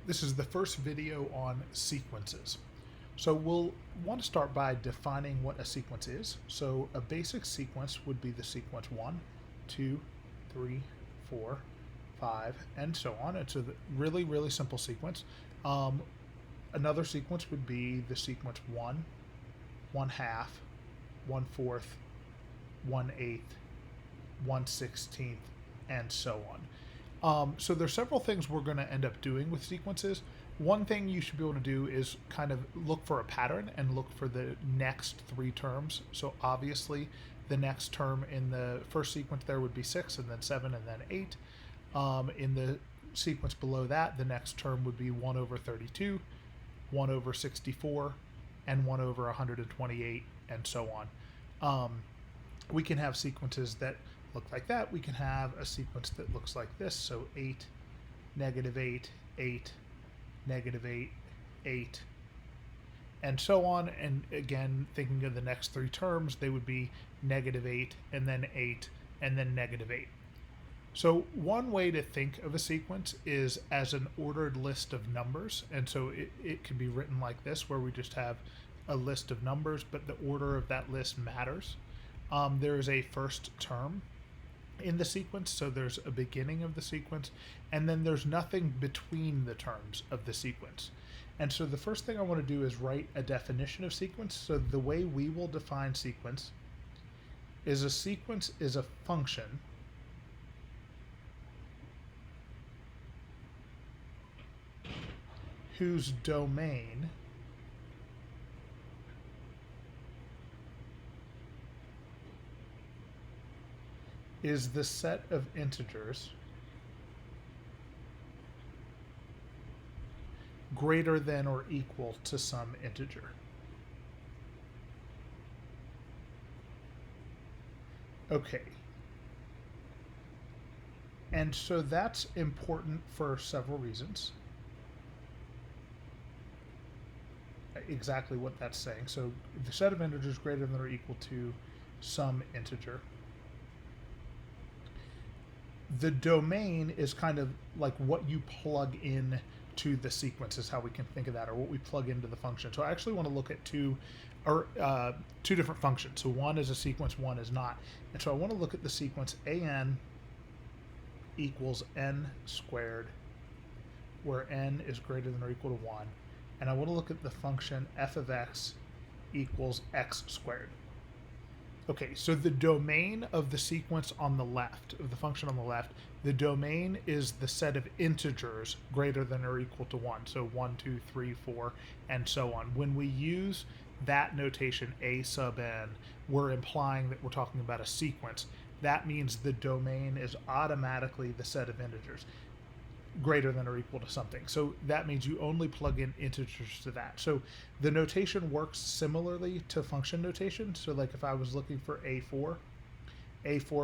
This is the first video on sequences. So we'll want to start by defining what a sequence is. So a basic sequence would be the sequence 1, 2, 3, 4, 5, and so on. It's a really, really simple sequence. Another sequence would be the sequence 1, 1/2, 1/4, 1/8, 1/16, and so on. So there's several things we're going to end up doing with sequences. One thing you should be able to do is kind of look for a pattern and look for the next three terms. So obviously the next term in the first sequence there would be 6, and then 7, and then 8. In the sequence below that, the next term would be 1 over 32, 1 over 64, and 1 over 128, and so on. We can have sequences that look like that. We can have a sequence that looks like this. So 8, -8, 8, -8, 8, and so on. And again, thinking of the next three terms, they would be -8, and then 8, and then -8. So one way to think of a sequence is as an ordered list of numbers. And so it can be written like this, where we just have a list of numbers, but the order of that list matters. There is a first term in the sequence, so there's a beginning of the sequence, and then there's nothing between the terms of the sequence. And so the first thing I want to do is write a definition of sequence. So the way we will define sequence is a sequence is a function whose domain is the set of integers greater than or equal to some integer. Okay. And so that's important for several reasons. Exactly what that's saying. So the set of integers greater than or equal to some integer. The domain is kind of like what you plug in to the sequence, is how we can think of that, or what we plug into the function. So I actually want to look at two different functions. So one is a sequence, one is not. And so I want to look at the sequence an equals n squared, where n is greater than or equal to 1. And I want to look at the function f of x equals x squared. Okay, so the domain of the sequence on the left, of the function on the left, the domain is the set of integers greater than or equal to 1. So 1, 2, 3, 4, and so on. When we use that notation, a sub n, we're implying that we're talking about a sequence. That means the domain is automatically the set of integers greater than or equal to something. So that means you only plug in integers to that. So the notation works similarly to function notation. So like if I was looking for a4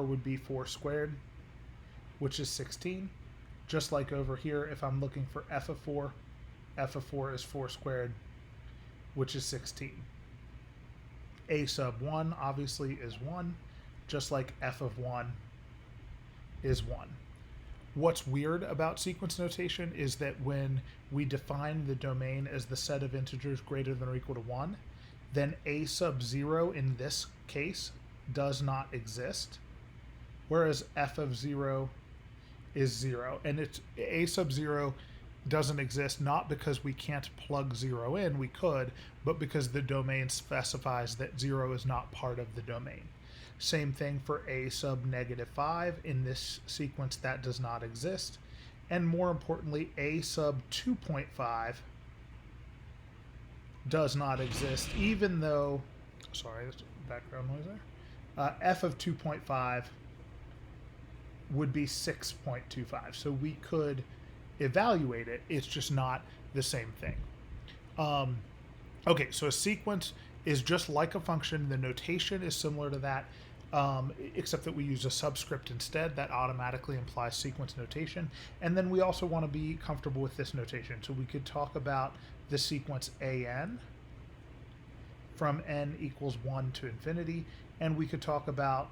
would be 4 squared, which is 16. Just like over here, if I'm looking for f of 4 is 4 squared, which is 16. A sub 1 obviously is 1, just like f of 1 is 1. What's weird about sequence notation is that when we define the domain as the set of integers greater than or equal to 1, then a sub 0 in this case does not exist, whereas f of 0 is 0. And it's a sub 0 doesn't exist not because we can't plug 0 in, we could, but because the domain specifies that 0 is not part of the domain. Same thing for a sub -5. In this sequence, that does not exist. And more importantly, a sub 2.5 does not exist, even though, sorry, there's background noise there. F of 2.5 would be 6.25. So we could evaluate it. It's just not the same thing. Okay, so a sequence is just like a function. The notation is similar to that, except that we use a subscript instead. That automatically implies sequence notation. And then we also want to be comfortable with this notation. So we could talk about the sequence an from n equals 1 to infinity. And we could talk about,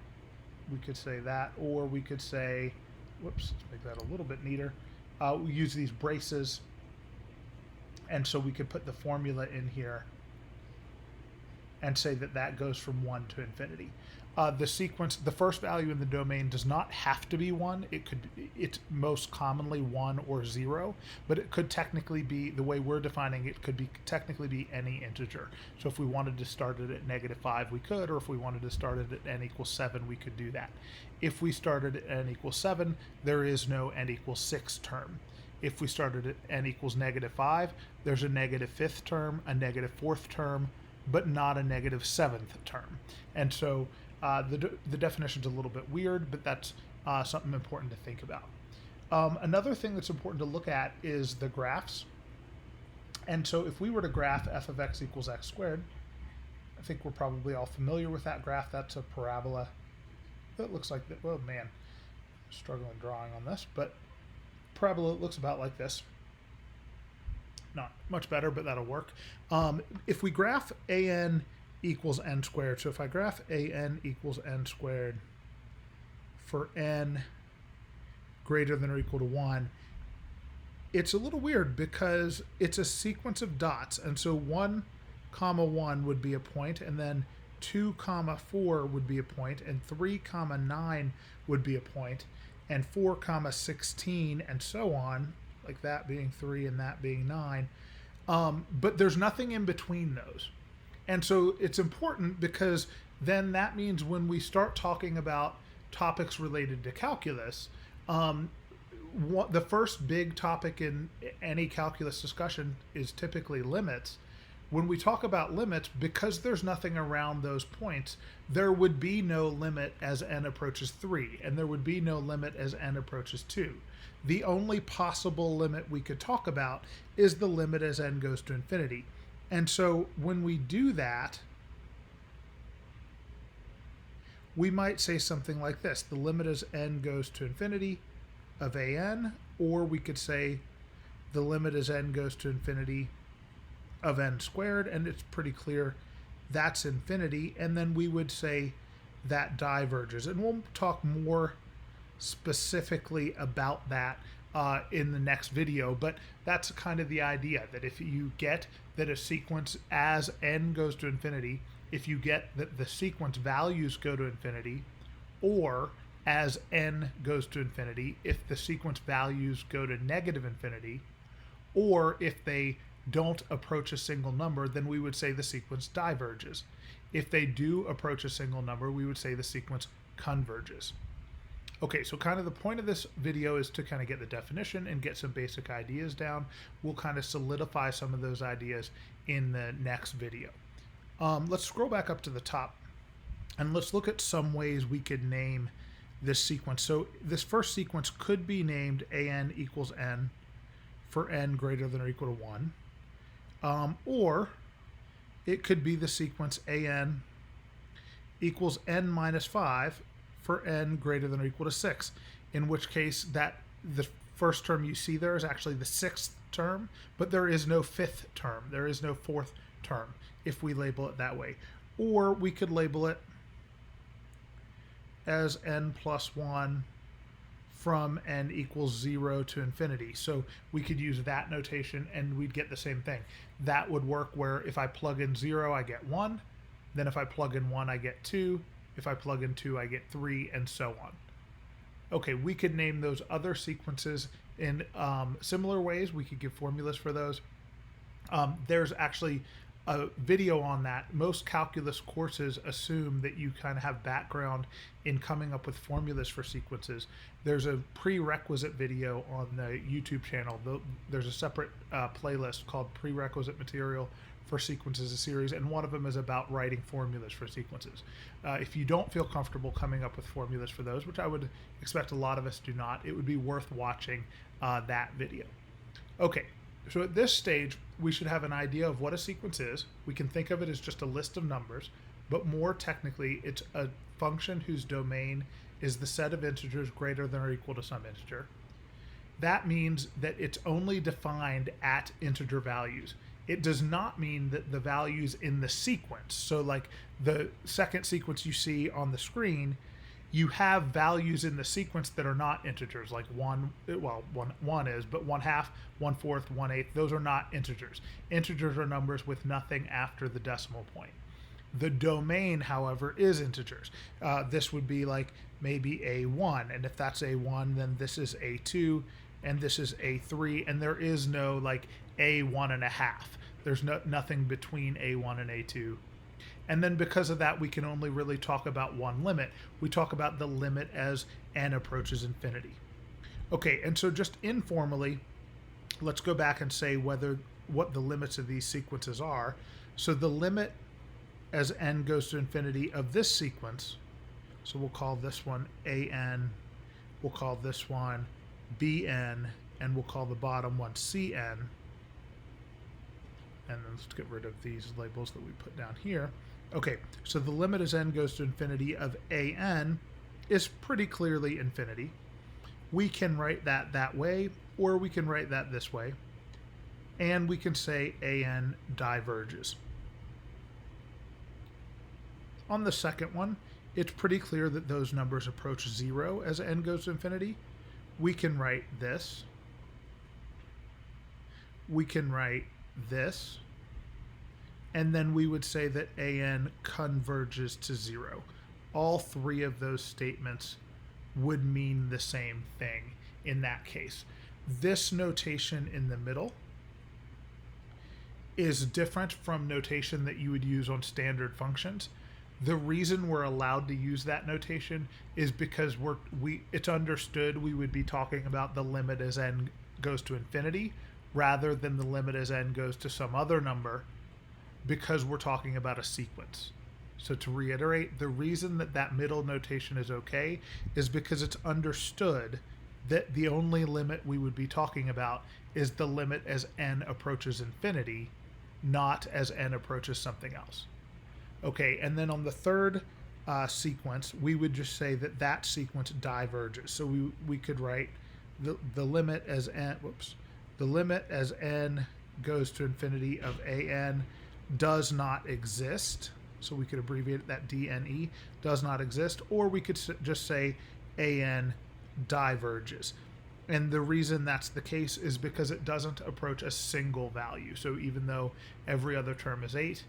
we could say that, or we could say, whoops, let's make that a little bit neater. We use these braces And so we could put the formula in here and say that that goes from 1 to infinity. The sequence, the first value in the domain does not have to be 1. It's most commonly 1 or 0, but it could technically be, the way we're defining it, could be technically be any integer. So if we wanted to start it at -5, we could, or if we wanted to start it at n equals 7, we could do that. If we started at n equals 7, there is no n equals 6 term. If we started at n equals -5, there's a -5th term, a -4th term, but not a -7th term. And so the definition's a little bit weird, but that's something important to think about. Another thing that's important to look at is the graphs. And so if we were to graph f of x equals x squared, I think we're probably all familiar with that graph. That's a parabola. It looks like that. Oh man, struggling drawing on this, but parabola looks about like this. Not much better, but that'll work. If we graph an equals n squared, so if I graph an equals n squared for n greater than or equal to 1, it's a little weird because it's a sequence of dots, and so 1, 1 would be a point, and then 2, 4 would be a point, and 3, 9 would be a point, and 4, 16, and so on, like that being 3 and that being 9. But there's nothing in between those. And so it's important because then that means when we start talking about topics related to calculus, the first big topic in any calculus discussion is typically limits. When we talk about limits, because there's nothing around those points, there would be no limit as n approaches 3, and there would be no limit as n approaches 2. The only possible limit we could talk about is the limit as n goes to infinity. And so when we do that, we might say something like this: the limit as n goes to infinity of an, or we could say the limit as n goes to infinity of n squared, and it's pretty clear that's infinity, and then we would say that diverges. And we'll talk more specifically about that in the next video, but that's kind of the idea, that if you get that a sequence as n goes to infinity, if you get that the sequence values go to infinity, or as n goes to infinity, if the sequence values go to negative infinity, or if they don't approach a single number, then we would say the sequence diverges. If they do approach a single number, we would say the sequence converges. Okay, so kind of the point of this video is to kind of get the definition and get some basic ideas down. We'll kind of solidify some of those ideas in the next video. Let's scroll back up to the top and let's look at some ways we could name this sequence. So this first sequence could be named an equals n for n greater than or equal to 1. Or it could be the sequence an equals n minus 5 for n greater than or equal to 6, in which case that the first term you see there is actually the 6th term, but there is no 5th term. There is no 4th term if we label it that way. Or we could label it as n plus 1 from n equals 0 to infinity. So we could use that notation and we'd get the same thing. That would work where if I plug in 0, I get 1. Then if I plug in 1, I get 2. If I plug in 2, I get 3, and so on. Okay, we could name those other sequences in similar ways. We could give formulas for those. There's actually a video on that. Most calculus courses assume that you kind of have background in coming up with formulas for sequences. There's a prerequisite video on the YouTube channel. There's a separate playlist called Prerequisite Material for Sequences, a series, and one of them is about writing formulas for sequences. If you don't feel comfortable coming up with formulas for those, which I would expect a lot of us do not, it would be worth watching that video. Okay, so at this stage, we should have an idea of what a sequence is. We can think of it as just a list of numbers, but more technically, it's a function whose domain is the set of integers greater than or equal to some integer. That means that it's only defined at integer values. It does not mean that the values in the sequence, so like the second sequence you see on the screen, you have values in the sequence that are not integers, like one is, but 1/2, 1/4, 1/8, those are not integers. Integers are numbers with nothing after the decimal point. The domain, however, is integers. This would be like maybe A1, and if that's A1, then this is A2, and this is A3, and there is no like A1.5. There's nothing between A1 and A2. And then because of that, we can only really talk about one limit. We talk about the limit as n approaches infinity. Okay, and so just informally, let's go back and say what the limits of these sequences are. So the limit as n goes to infinity of this sequence, so we'll call this one an, we'll call this one bn, and we'll call the bottom one cn. And then let's get rid of these labels that we put down here. Okay, so the limit as n goes to infinity of an is pretty clearly infinity. We can write that way, or we can write that this way. And we can say an diverges. On the second one, it's pretty clear that those numbers approach 0 as n goes to infinity. We can write this. We can write this. And then we would say that an converges to 0. All three of those statements would mean the same thing in that case. This notation in the middle is different from notation that you would use on standard functions. The reason we're allowed to use that notation is because it's understood we would be talking about the limit as n goes to infinity rather than the limit as n goes to some other number, because we're talking about a sequence. So to reiterate, the reason that middle notation is okay is because it's understood that the only limit we would be talking about is the limit as n approaches infinity, not as n approaches something else. Okay, and then on the third sequence, we would just say that sequence diverges. So we could write the limit as n, the limit as n goes to infinity of an does not exist. So we could abbreviate that DNE, does not exist, or we could just say an diverges. And the reason that's the case is because it doesn't approach a single value. So even though every other term is 8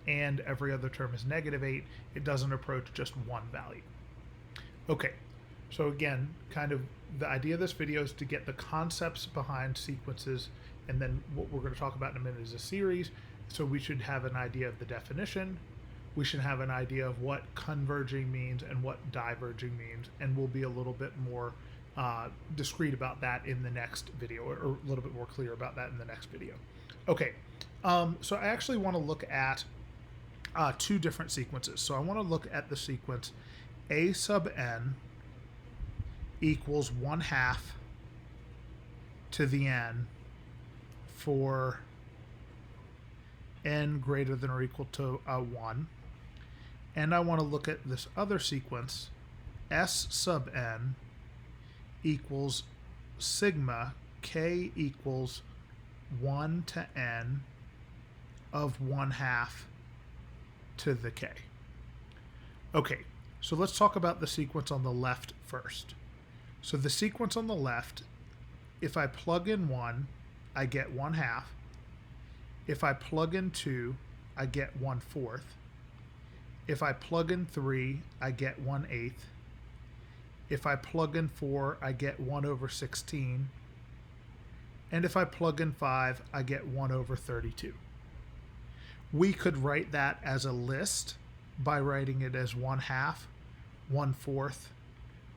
and every other term is -8, it doesn't approach just one value. Okay, so again, kind of the idea of this video is to get the concepts behind sequences, and then what we're going to talk about in a minute is a series. So we should have an idea of the definition. We should have an idea of what converging means and what diverging means, and we'll be a little bit more discrete about that in the next video, or a little bit more clear about that in the next video. Okay, so I actually want to look at two different sequences. So I want to look at the sequence a sub n equals 1/2 to the n for n greater than or equal to 1. And I want to look at this other sequence, s sub n equals sigma k equals 1 to n of 1/2 to the k. Okay, so let's talk about the sequence on the left first. So the sequence on the left, if I plug in 1, I get 1/2. If I plug in 2, I get 1/4. If I plug in 3, I get 1/8. If I plug in 4, I get 1/16. And if I plug in 5, I get 1/32. We could write that as a list by writing it as 1/2, 1/4,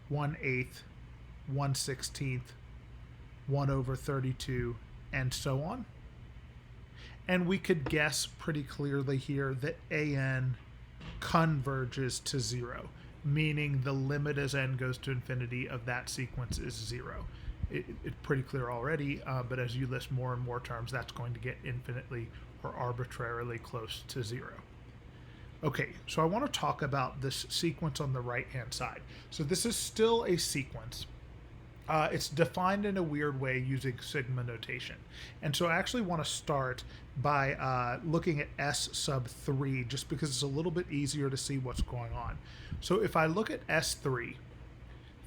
1/8, 1/16, 1/32, and so on. And we could guess pretty clearly here that an converges to 0, meaning the limit as n goes to infinity of that sequence is 0. It's pretty clear already, but as you list more and more terms, that's going to get infinitely or arbitrarily close to 0. Okay, so I want to talk about this sequence on the right-hand side. So this is still a sequence. It's defined in a weird way using sigma notation. And so I actually want to start by looking at S sub 3 just because it's a little bit easier to see what's going on. So if I look at S3,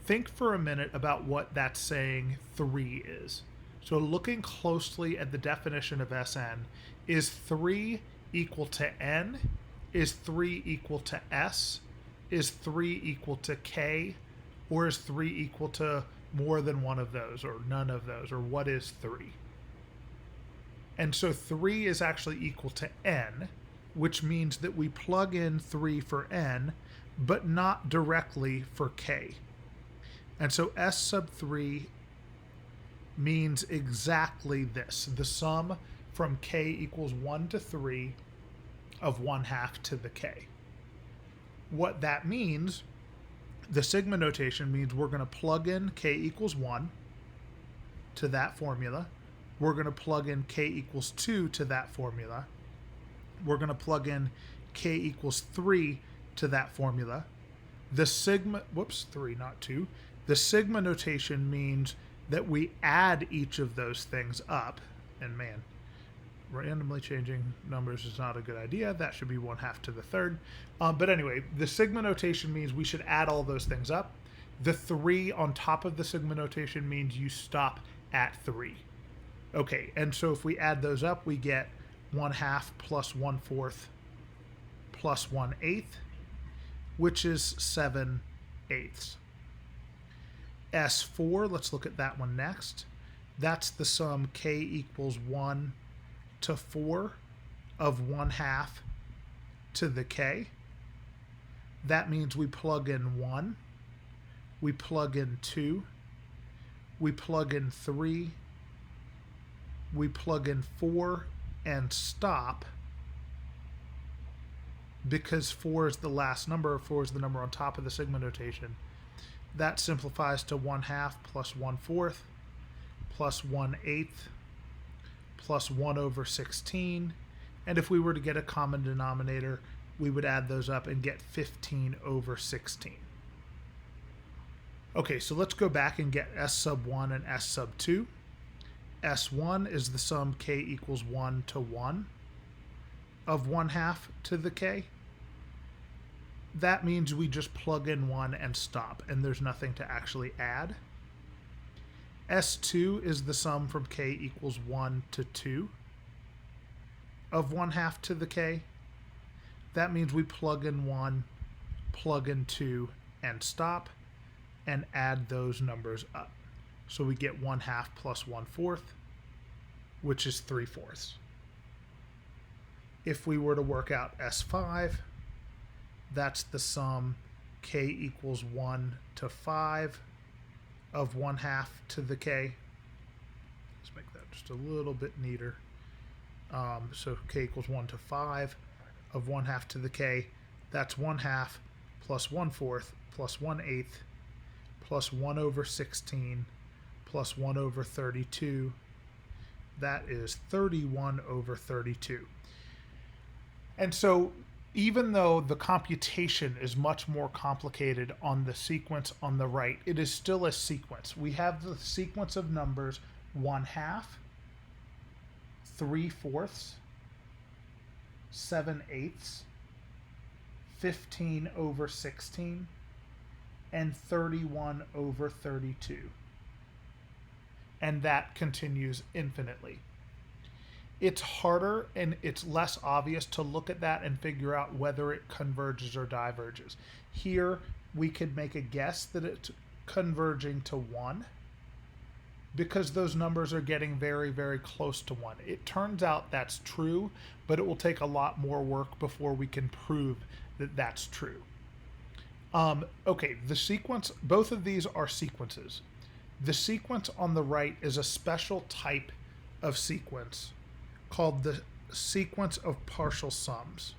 think for a minute about what that's saying 3 is. So looking closely at the definition of Sn, is 3 equal to n? Is 3 equal to s? Is 3 equal to k? Or is 3 equal to more than one of those, or none of those, or what is 3? And so 3 is actually equal to n, which means that we plug in 3 for n, but not directly for k. And so S sub 3 means exactly this: the sum from k equals 1 to 3 of 1/2 to the k. What that means, the sigma notation means we're going to plug in k equals 1 to that formula. We're going to plug in k equals 2 to that formula. We're going to plug in k equals 3 to that formula. The sigma, 3, not 2. The sigma notation means that we add each of those things up. And man, randomly changing numbers is not a good idea. That should be 1/2 to the third. But anyway, the sigma notation means we should add all those things up. The 3 on top of the sigma notation means you stop at 3. Okay, and so if we add those up, we get 1/2 plus 1/4 plus 1/8, which is 7/8. S4, let's look at that one next. That's the sum k equals 1 to 4 of 1/2 to the k. That means we plug in 1, we plug in 2, we plug in 3, we plug in 4, and stop, because 4 is the last number. 4 is the number on top of the sigma notation. That simplifies to 1/2 plus 1/4 plus 1/8 plus 1/16. And if we were to get a common denominator, we would add those up and get 15/16. Okay, so let's go back and get S sub 1 and S sub 2. S1 is the sum k equals 1 to 1 of 1/2 to the k. That means we just plug in 1 and stop, and there's nothing to actually add. S2 is the sum from k equals 1 to 2 of 1/2 to the k. That means we plug in 1, plug in 2, and stop, and add those numbers up. So we get 1/2 plus 1/4, which is 3/4. If we were to work out S5, that's the sum k equals 1 to 5 of 1/2 to the k. Let's make that just a little bit neater. So k equals 1 to 5 of 1/2 to the k. That's 1/2 plus 1/4 plus 1/8 plus 1/16 plus 1/32. That is 31/32. And so even though the computation is much more complicated on the sequence on the right, it is still a sequence. We have the sequence of numbers 1/2, 3/4, 7/8, 15/16, and 31/32. And that continues infinitely. It's harder and it's less obvious to look at that and figure out whether it converges or diverges. Here, we could make a guess that it's converging to 1 because those numbers are getting very, very close to 1. It turns out that's true, but it will take a lot more work before we can prove that that's true. Okay, the sequence, both of these are sequences. The sequence on the right is a special type of sequence called the sequence of partial sums.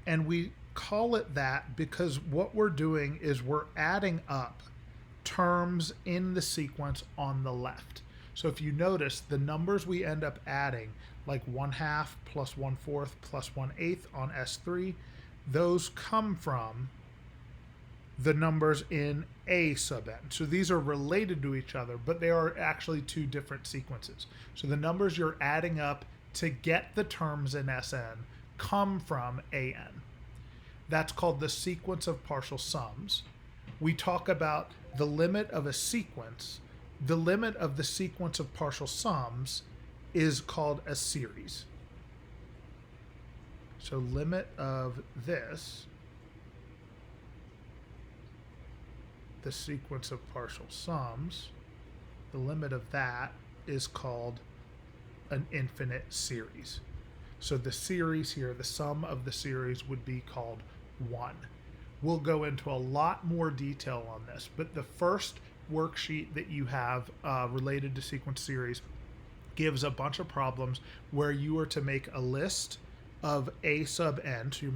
And we call it that because what we're doing is we're adding up terms in the sequence on the left. So if you notice, the numbers we end up adding, like 1/2 plus 1/4 plus 1/8 on S3, those come from the numbers in A sub n. So these are related to each other, but they are actually two different sequences. So the numbers you're adding up to get the terms in Sn come from an. That's called the sequence of partial sums. We talk about the limit of a sequence. The limit of the sequence of partial sums is called a series. So limit of this, the sequence of partial sums, the limit of that is called an infinite series. So the series here, the sum of the series would be called 1. We'll go into a lot more detail on this, but the first worksheet that you have related to sequence series gives a bunch of problems where you are to make a list of A sub n. So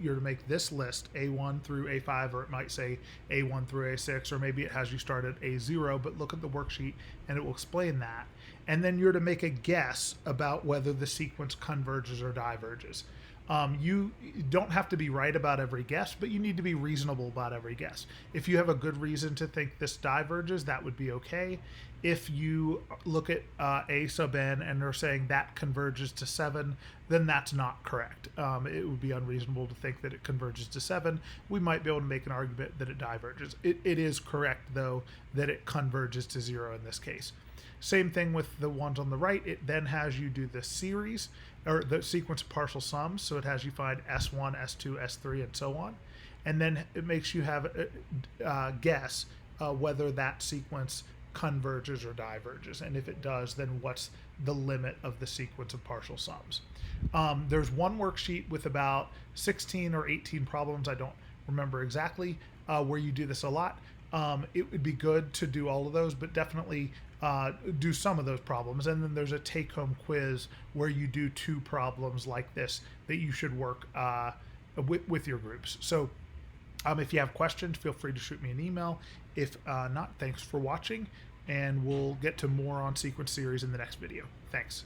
you're to make this list A1 through A5, or it might say A1 through A6, or maybe it has you start at A0, but look at the worksheet and it will explain that. And then you're to make a guess about whether the sequence converges or diverges. You don't have to be right about every guess, but you need to be reasonable about every guess. If you have a good reason to think this diverges, that would be okay. If you look at A sub n and they're saying that converges to 7, then that's not correct. It would be unreasonable to think that it converges to 7. We might be able to make an argument that it diverges. It is correct, though, that it converges to 0 in this case. Same thing with the ones on the right. It then has you do the series, or the sequence of partial sums. So it has you find S1, S2, S3, and so on. And then it makes you have a guess whether that sequence converges or diverges. And if it does, then what's the limit of the sequence of partial sums. There's one worksheet with about 16 or 18 problems, I don't remember exactly, where you do this a lot. It would be good to do all of those, but definitely do some of those problems. And then there's a take-home quiz where you do 2 problems like this that you should work with your groups. So if you have questions, feel free to shoot me an email. If not, thanks for watching, and we'll get to more on sequence series in the next video. Thanks.